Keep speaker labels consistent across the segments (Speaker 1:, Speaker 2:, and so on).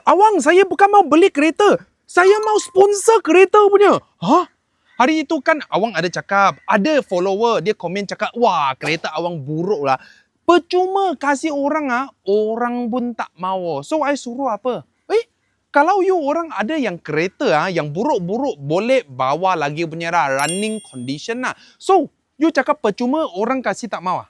Speaker 1: Awang, saya bukan mau beli kereta. Saya mau sponsor kereta punya. Hah? Hari itu kan Awang ada cakap, ada follower, dia komen cakap, wah kereta Awang buruk lah. Percuma kasih orang orang pun tak mau. So, I suruh apa? Kalau you orang ada yang kereta yang buruk-buruk, boleh bawa lagi punya running condition lah. So, you cakap percuma orang kasih tak mau.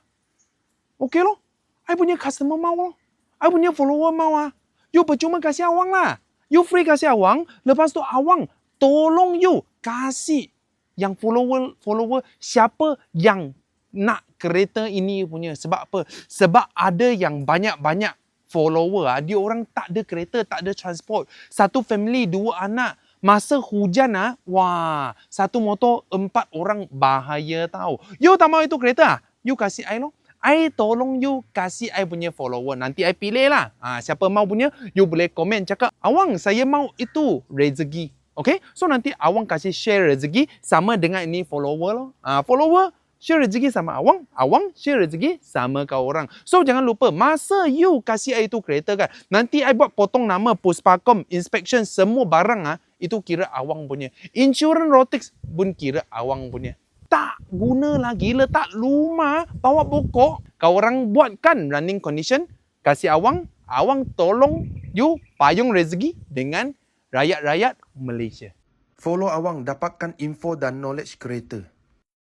Speaker 1: Okay loh. I punya customer mau loh. I punya follower mau You percuma kasih Awang lah. You free kasih Awang, lepas tu Awang tolong you kasih yang follower siapa yang nak kereta ini punya. Sebab apa? Sebab ada yang banyak-banyak follower dia orang tak ada kereta, tak ada transport. Satu family, 2 anak. Masa hujan wah, satu motor 4 orang bahaya tau. You tak mau itu kereta You kasih I loh. I tolong you kasih I punya follower. Nanti I pilih lah. Siapa mau punya, you boleh komen cakap, Awang saya mau itu rezeki. Okay? So nanti Awang kasih share rezeki sama dengan ini follower loh. Follower share rezeki sama Awang, Awang share rezeki sama kau orang. So jangan lupa, masa you kasih I itu kereta kan, nanti I buat potong nama Puspakom, inspection semua barang itu kira Awang punya. Insurans Rotex pun kira Awang punya. Tak guna lagi, letak rumah, bawa pokok. Kau orang buatkan running condition, kasih Awang, Awang tolong you payung rezeki dengan rakyat-rakyat Malaysia.
Speaker 2: Follow Awang, dapatkan info dan knowledge kereta.